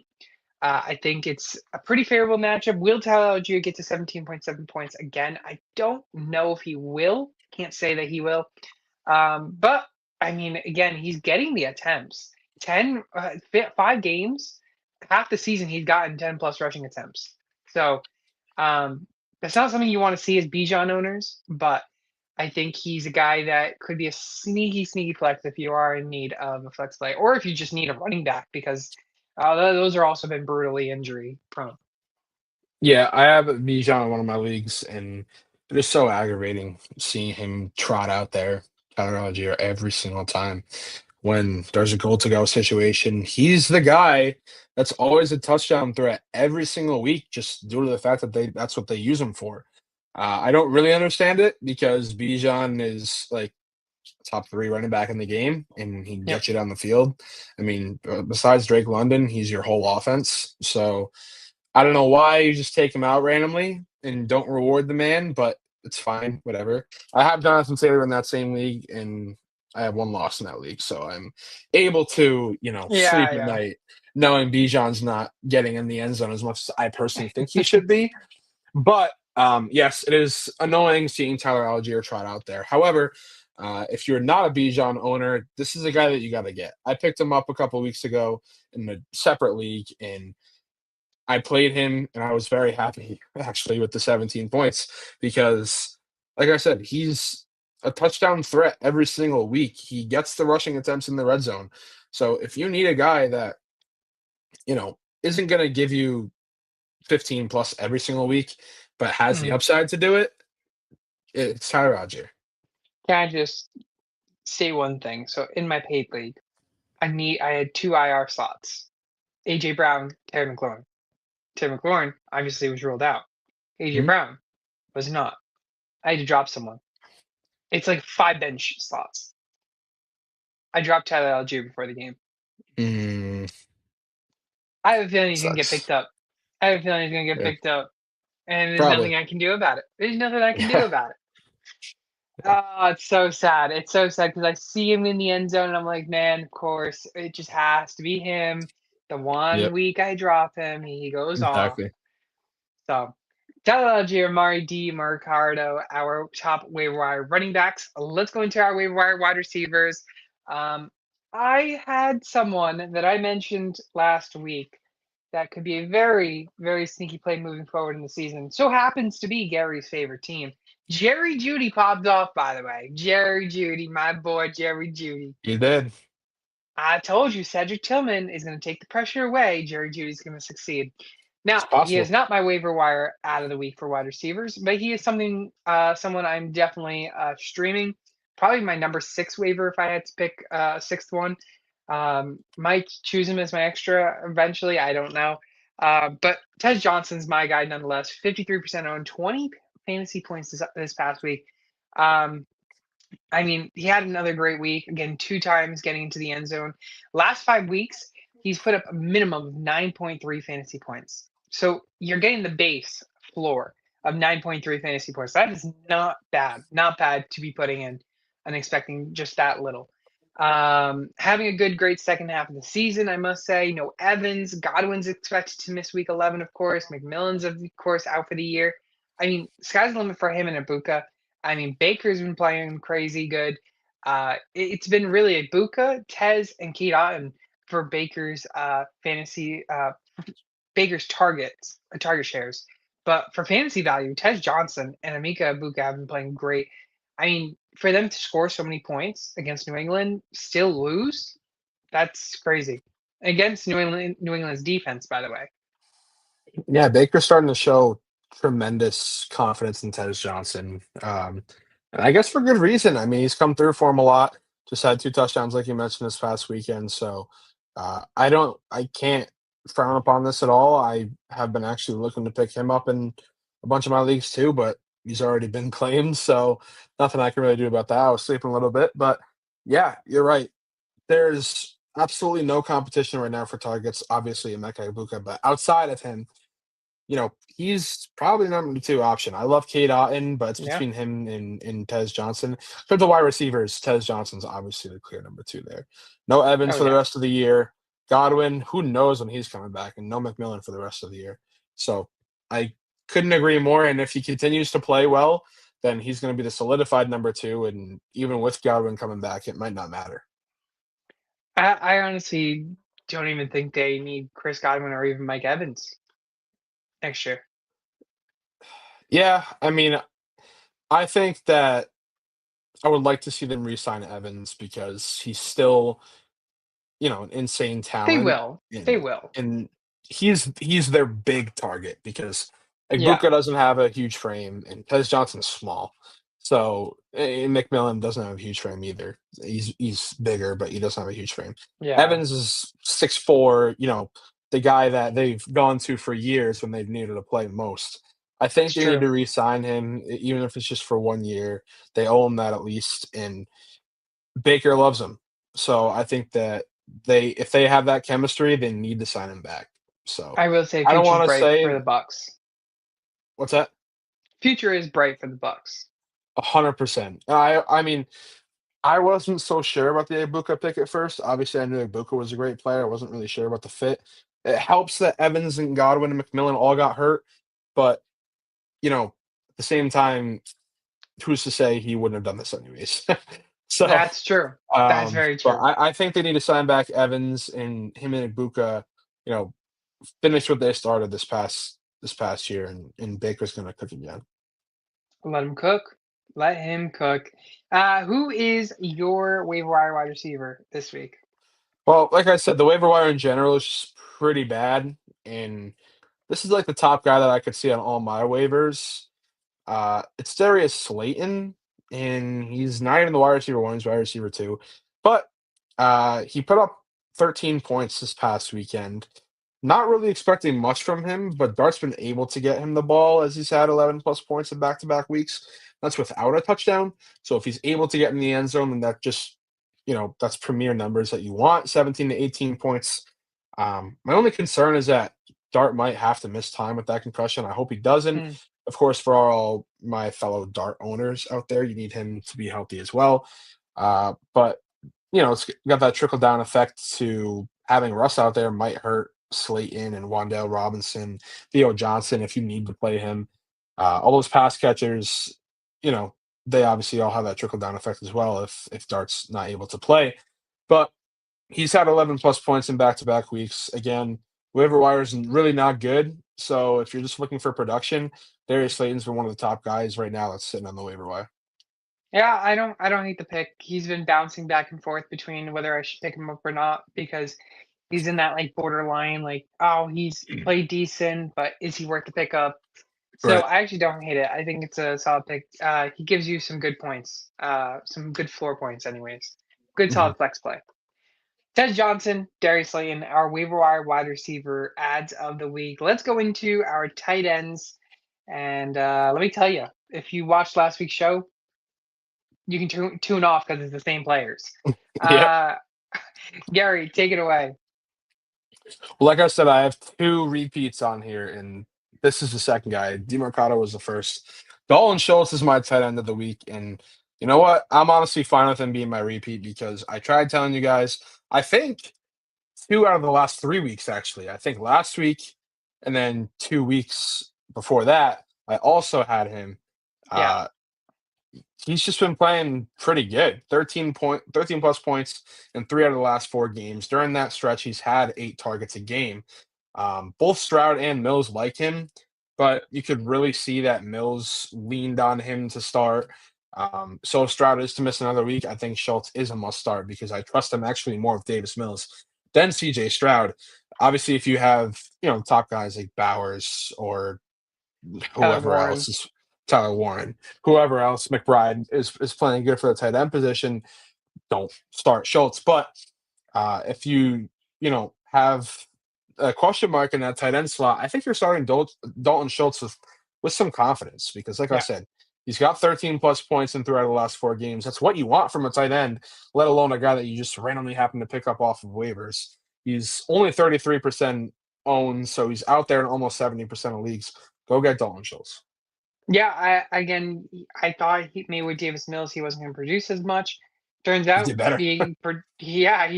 I think it's a pretty favorable matchup. Will Tyler Algier get to 17.7 points again? I don't know if he will. Can't say that he will. But I mean, again, he's getting the attempts. 5 games, half the season he's gotten 10 plus rushing attempts. So that's not something you want to see as Bijan owners, but I think he's a guy that could be a sneaky flex if you are in need of a flex play, or if you just need a running back because those are also been brutally injury prone. Yeah, I have Bijan in one of my leagues, and it is so aggravating seeing him trot out there, Tyler Algier, every single time. When there's a goal to go situation, he's the guy that's always a touchdown threat every single week, just due to the fact that that's what they use him for. I don't really understand it because Bijan is like top 3 running back in the game, and he Yep. gets you down the field. I mean, besides Drake London, he's your whole offense. So I don't know why you just take him out randomly and don't reward the man, but it's fine, whatever. I have Jonathan Taylor in that same league, and I have 1 loss in that league, so I'm able to, sleep at Yeah. night knowing Bijan's not getting in the end zone as much as I personally think he should be. But yes, it is annoying seeing Tyler Algier trot out there. However, if you're not a Bijan owner, this is a guy that you got to get. I picked him up a couple weeks ago in a separate league, and I played him, and I was very happy actually with the 17 points because, like I said, he's a touchdown threat every single week. He gets the rushing attempts in the red zone. So if you need a guy that, isn't going to give you 15 plus every single week, but has the Mhm. upside to do it, it's Tyler Roger. Can I just say one thing? So in my paid league, I had 2 IR slots. AJ Brown, Terry McLaurin. Terry McLaurin obviously was ruled out. AJ Hmm? Brown was not. I had to drop someone. It's like 5 bench slots. I dropped Tyler Algier before the game. Mm, I have a feeling he's gonna get sucks. picked up. I have a feeling he's gonna get Yeah, picked up, and there's probably. nothing I can do about it. There's nothing I can do Yeah. about it. Oh, it's so sad. It's so sad because I see him in the end zone and I'm like, man, of course, it just has to be him. The one Yep. week I drop him, he goes off. Exactly. So, Tyler Algier, Mari D, Mercado, our top waiver wire running backs. Let's go into our waiver wire wide receivers. Um, I had someone that I mentioned last week that could be a very sneaky play moving forward in the season. So happens to be Gary's favorite team. Jerry Judy popped off, by the way. Jerry Judy, my boy, Jerry Judy. You did. I told you Cedric Tillman is going to take the pressure away. Jerry Judy's going to succeed. It's Now, he is possible. not my waiver wire out of the week for wide receivers, but he is someone I'm definitely streaming. Probably my number 6 waiver if I had to pick a 6th one. Might choose him as my extra eventually. I don't know. But Ted Johnson's my guy nonetheless. 53% owned, 20 fantasy points this past week. I mean, he had another great week. Again, 2 times getting into the end zone. Last 5 weeks, he's put up a minimum of 9.3 fantasy points. So you're getting the base floor of 9.3 fantasy points. That is not bad. Not bad to be putting in and expecting just that little. Having a great second half of the season, I must say. No Evans. Godwin's expected to miss week 11, of course. McMillan's, of course, out for the year. I mean, sky's the limit for him and Ibuka. I mean, Baker's been playing crazy good. It's been really Ibuka, Tez, and Keith Otten for Baker's fantasy Baker's target shares. But for fantasy value, Tez Johnson and Amika Ibuka have been playing great. I mean, for them to score so many points against New England, still lose, that's crazy. Against New England's defense, by the way. Yeah, Baker's starting to show tremendous confidence in Tez Johnson. And I guess for good reason. I mean, he's come through for him a lot. Just had 2 touchdowns, like you mentioned, this past weekend. So I can't frown upon this at all. I have been actually looking to pick him up in a bunch of my leagues too, but he's already been claimed. So nothing I can really do about that. I was sleeping a little bit, but yeah, you're right. There's absolutely no competition right now for targets. Obviously, Emeka Ibuka, but outside of him, he's probably number 2 option. I love Cade Otton, but it's Yeah. between him and Tez Johnson. In terms of wide receivers, Tez Johnson's obviously the clear number 2 there. No Evans Oh for the yeah. rest of the year. Godwin, who knows when he's coming back, and no McMillan for the rest of the year. So I couldn't agree more. And if he continues to play well, then he's going to be the solidified number 2. And even with Godwin coming back, it might not matter. I honestly don't even think they need Chris Godwin or even Mike Evans next year. Yeah, I mean, I think that I would like to see them re-sign Evans because he's still, an insane They talent, will. They and will. and he's their big target because Yeah. Ibuka doesn't have a huge frame and Tez Johnson's small. So and McMillan doesn't have a huge frame either. He's bigger, but he doesn't have a huge frame. Yeah. Evans is 6'4", the guy that they've gone to for years when they've needed to play most. I think It's they need true. to re-sign him, even if it's just for 1 year. They owe him that at least, and Baker loves him. So I think that if they have that chemistry, they need to sign him back. So I will say I don't future's want to bright for say the Bucks. what's that. Future is bright for the Bucks. 100%. I mean, I wasn't so sure about the Ibuka pick at first. Obviously, I knew Ibuka was a great player. I wasn't really sure about the fit. It helps that Evans and Godwin and McMillan all got hurt, but at the same time, who's to say he wouldn't have done this anyways? So, That's true. That's very but true. I think they need to sign back Evans, and him and Ibuka, you know, finish what they started this past year, and Baker's gonna cook again. Let him cook. Let him cook. Who is your waiver wire wide receiver this week? Well, like I said, the waiver wire in general is just pretty bad, and this is like the top guy that I could see on all my waivers. It's Darius Slayton, and he's not even the wide receiver one; he's wide receiver two. But he put up 13 points this past weekend. Not really expecting much from him, but Dart's been able to get him the ball as he's had 11 plus points in back-to-back weeks. That's without a touchdown. So if he's able to get in the end zone, then that's premier numbers that you want, 17 to 18 points. My only concern is that Dart might have to miss time with that concussion. I hope he doesn't. Hmm. Of course, for all my fellow Dart owners out there, you need him to be healthy as well. But it's got that trickle down effect to having Russ out there might hurt Slayton and Wandale Robinson, Theo Johnson if you need to play him. All those pass catchers, you know, they obviously all have that trickle down effect as well if Dart's not able to play. But he's had 11 plus points in back to back weeks. Again, waiver wire is really not good. So if you're just looking for production, Darius Slayton's been one of the top guys right now that's sitting on the waiver wire. Yeah, I don't hate the pick. He's been bouncing back and forth between whether I should pick him up or not because he's in that like borderline, like, oh, he's played decent, but is he worth the pickup? So Right. I actually don't hate it. I think it's a solid pick. He gives you some good points, some good floor points, anyways. Good Mhm. solid flex play. Ted Johnson, Darius Slayton, our waiver wire wide receiver ads of the week. Let's go into our tight ends. And let me tell you, if you watched last week's show, you can tune off because it's the same players. Yep. Uh, Gary, take it away. Well, like I said, I have two repeats on here, and this is the second guy. DeMarcado was the first. Dalton Schultz is my tight end of the week, and you know what? I'm honestly fine with him being my repeat because I tried telling you guys. I think 2 out of the last 3 weeks, actually. I think last week and then 2 weeks before that, I also had him. Yeah. Uh, he's just been playing pretty good. 13 plus points in 3 out of the last 4 games. During that stretch, he's had 8 targets a game. Both Stroud and Mills like him, but you could really see that Mills leaned on him to start. So if Stroud is to miss another week, I think Schultz is a must start because I trust him actually more with Davis Mills than CJ Stroud. Obviously, if you have top guys like Bowers or whoever Warren. else is Tyler Warren, whoever else McBride is playing good for the tight end position, don't start Schultz. But if you have a question mark in that tight end slot, I think you're starting Dalton Schultz with some confidence because, like I Yeah. said, he's got 13 plus points in 3 out of the last 4 games. That's what you want from a tight end, let alone a guy that you just randomly happen to pick up off of waivers. He's only 33% owned, so he's out there in almost 70% of leagues. Go get Dalton Schultz. Yeah. I thought maybe with Davis Mills he wasn't going to produce as much. Turns He out did better. he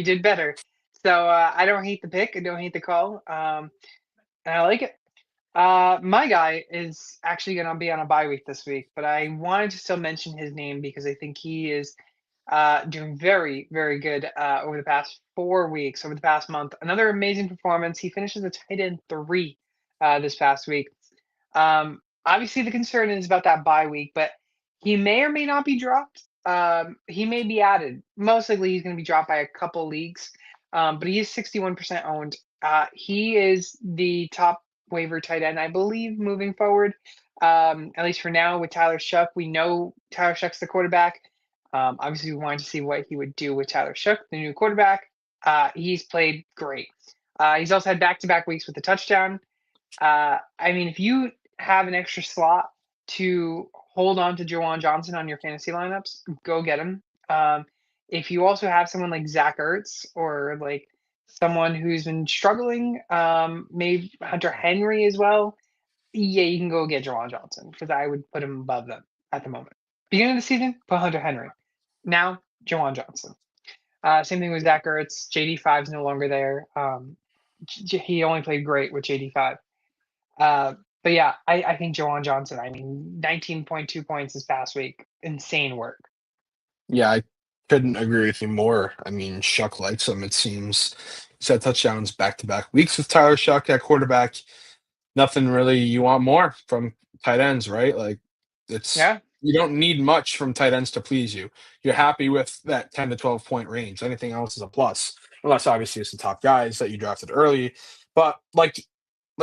did better. So I don't hate the pick. I don't hate the call. And I like it. My guy is actually going to be on a bye week this week, but I wanted to still mention his name because I think he is doing very, very good over the past 4 weeks, over the past month. Another amazing performance. He finishes a tight end 3 this past week. Obviously, the concern is about that bye week, but he may or may not be dropped. He may be added. Most likely, he's going to be dropped by a couple leagues, but he is 61% owned. He is the top waiver tight end, I believe, moving forward. At least for now, with Tyler Shuck, we know Tyler Shuck's the quarterback. Obviously, we wanted to see what he would do with Tyler Shuck, the new quarterback. He's played great. He's also had back-to-back weeks with a touchdown. I mean, if you have an extra slot to hold on to Juwan Johnson on your fantasy lineups, go get him. If you also have someone like Zach Ertz or like someone who's been struggling, maybe Hunter Henry as well, yeah, you can go get Juwan Johnson because I would put him above them at the moment. Beginning of the season, put Hunter Henry. Now, Juwan Johnson. Same thing with Zach Ertz. JD5 is no longer there. He only played great with JD5. But yeah, I think Juwan Johnson, I mean, 19.2 points this past week. Insane work. Yeah, I couldn't agree with you more. I mean, Shuck likes him, it seems. He's had touchdowns back-to-back weeks with Tyler Shuck at quarterback. Nothing really you want more from tight ends, right? Like, Yeah. you don't need much from tight ends to please you. You're happy with that 10 to 12 point range. Anything else is a plus, unless obviously it's the top guys that you drafted early. But like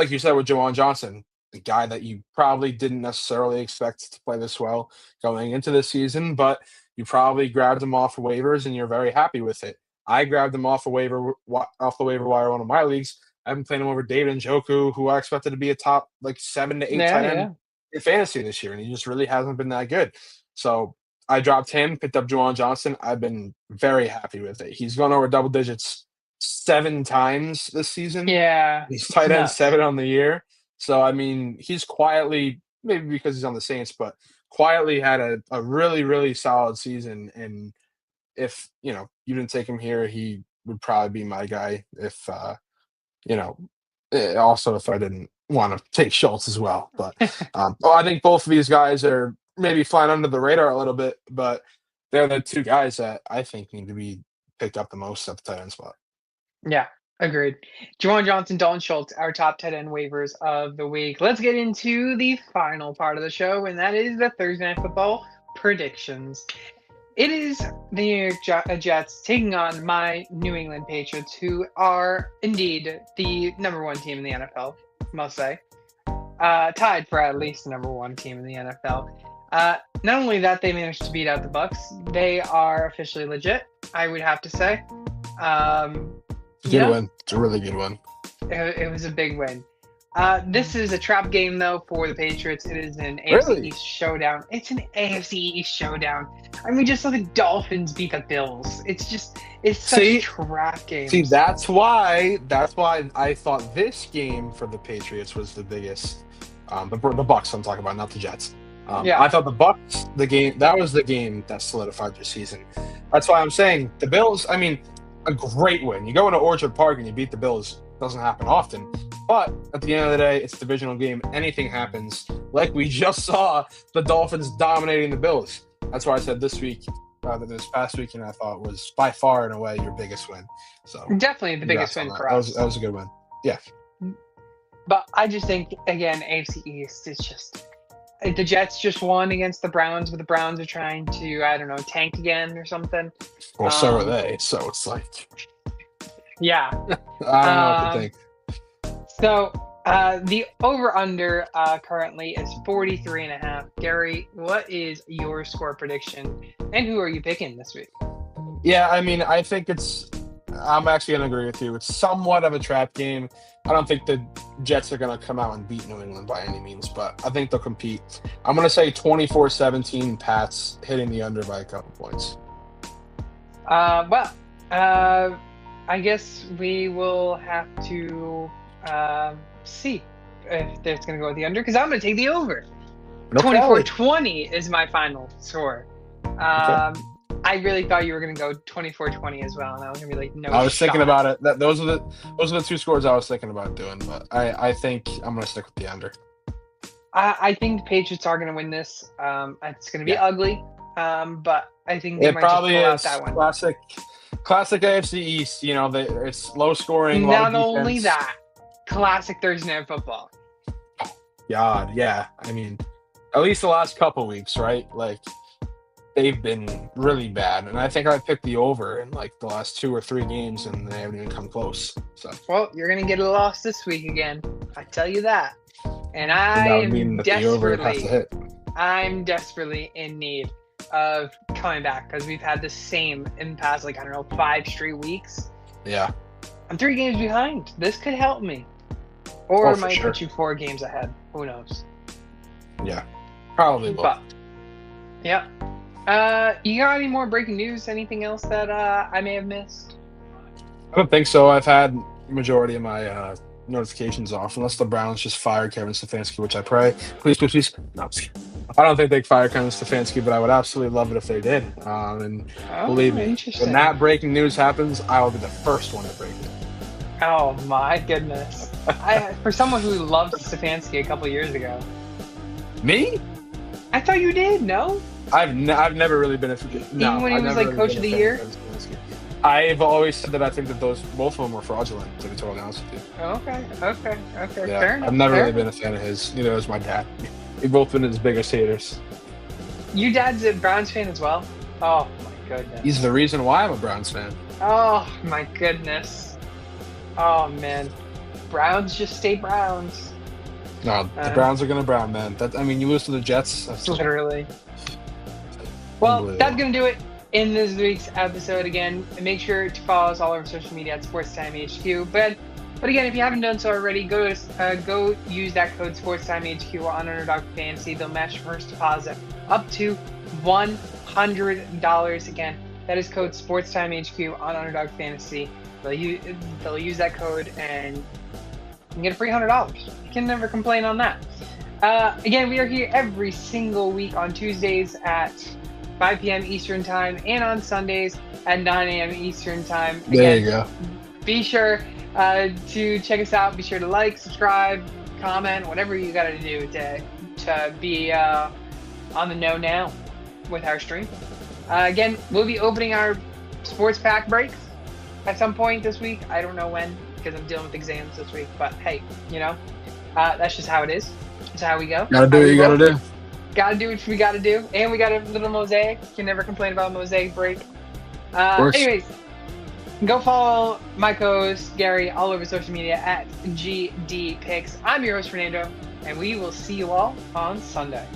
you said with Juwan Johnson, the guy that you probably didn't necessarily expect to play this well going into this season, but you probably grabbed him off of waivers and you're very happy with it. I grabbed him off the waiver wire one of my leagues. I've been playing him over David Njoku, who I expected to be a top like 7 to 8 tight end in fantasy this year, and he just really hasn't been that good. So I dropped him, picked up Juwan Johnson. I've been very happy with it. He's gone over double digits 7 times this season. Yeah. He's tight end 7 on the year. So, I mean, he's quietly, maybe because he's on the Saints, but quietly had a really, really solid season. And if, you didn't take him here, he would probably be my guy if, also if I didn't want to take Schultz as well. But I think both of these guys are maybe flying under the radar a little bit, but they're the 2 guys that I think need to be picked up the most at the tight end spot. Yeah, agreed. Juwan Johnson, Dalton Schultz, our top tight end waivers of the week. Let's get into the final part of the show, and that is the Thursday Night Football predictions. It is the New York Jets taking on my New England Patriots, who are indeed the number 1 team in the NFL, must say. Tied for at least the number 1 team in the NFL. Not only that, they managed to beat out the Bucks. They are officially legit, I would have to say. Good win. It's a really good one. It was a big win. This is a trap game, though, for the Patriots. It is an AFC East showdown. It's an AFC East showdown. I mean, just saw the Dolphins beat the Bills. It's such a trap game. See, that's why I thought this game for the Patriots was the biggest. The Bucks I'm talking about, not the Jets. I thought the Bucks, that was the game that solidified their season. That's why I'm saying the Bills, I mean, a great win. You go into Orchard Park and you beat the Bills. Doesn't happen often. But at the end of the day, it's a divisional game. Anything happens. Like we just saw the Dolphins dominating the Bills. That's why I said this past weekend, I thought was by far and away your biggest win. So definitely the biggest win for us. That was a good win. Yeah. But I just think, again, AFC East is just the Jets just won against the Browns, but the Browns are trying to, I don't know, tank again or something. Well, so are they. So it's like, yeah. I don't know what to think. So the over-under currently is 43.5. Gary, what is your score prediction, and who are you picking this week? Yeah, I mean, I think I'm actually going to agree with you. It's somewhat of a trap game. I don't think the Jets are going to come out and beat New England by any means, but I think they'll compete. I'm going to say 24-17 Pats hitting the under by a couple points. I guess we will have to see if it's going to go with the under, because I'm going to take the over. 24-20 is my final score. Okay. I really thought you were going to go 24-20 as well, and I was going to be like, no. I was thinking about it. Those are the 2 scores I was thinking about doing, but I think I'm going to stick with the under. I think the Patriots are going to win this. It's going to be ugly. But I think they It might just probably pull out is that one. classic AFC East. You know, it's low scoring, a lot of Not defense. only that, classic Thursday Night Football. God, yeah. I mean, at least the last couple weeks, right? Like they've been really bad, and I think I picked the over in like the last 2 or 3 games, and they haven't even come close. So Well, you're gonna get a loss this week again. I tell you that. And that would mean that the over has to hit. I'm desperately in need of coming back because we've had the same in the past, like, I don't know, 5 straight weeks. Yeah. I'm 3 games behind. This could help me. Or it might sure. put you 4 games ahead. Who knows? Yeah. Probably will. But, yeah. You got any more breaking news? Anything else that I may have missed? I don't think so. I've had majority of my notifications off, unless the Browns just fire Kevin Stefanski, which I pray. Please. No, I'm just kidding. I don't think they'd fire Kevin Stefanski, but I would absolutely love it if they did. And believe me, when that breaking news happens, I will be the first one to break it. Oh my goodness! For someone who loved Stefanski a couple years ago. Me? I thought you did. No. I've never really been a even when he was like coach of the year. I've always said that I think that both of them were fraudulent, to be totally honest with you. Okay. Yeah, Fair enough. I've never really been a fan of his. Neither has my dad. We've both been his biggest haters. Your dad's a Browns fan as well? Oh my goodness. He's the reason why I'm a Browns fan. Oh my goodness. Oh man. Browns just stay Browns. No, the Browns are gonna Brown, man. You lose to the Jets. That's literally. Well, that's gonna do it in this week's episode. Again, make sure to follow us all over social media at SportsTimeHQ. But again, if you haven't done so already, go use that code SportsTimeHQ on Underdog Fantasy. They'll match your first deposit up to $100. Again, that is code SportsTimeHQ on Underdog Fantasy. They'll use that code and you can get a free $100. You can never complain on that. Again, we are here every single week on Tuesdays at 5 p.m. Eastern Time and on Sundays at 9 a.m. Eastern Time. Again, there you go. Be sure to check us out. Be sure to like, subscribe, comment, whatever you got to do to be on the know now with our stream. Again, we'll be opening our sports pack breaks at some point this week. I don't know when because I'm dealing with exams this week. But hey, that's just how it is. That's how we go. Gotta do what you gotta do. Gotta do what we gotta do. And we got a little mosaic. You can never complain about a mosaic break. Anyways, go follow my co-host Gary all over social media at GDPicks. I'm your host Fernando, and we will see you all on Sunday.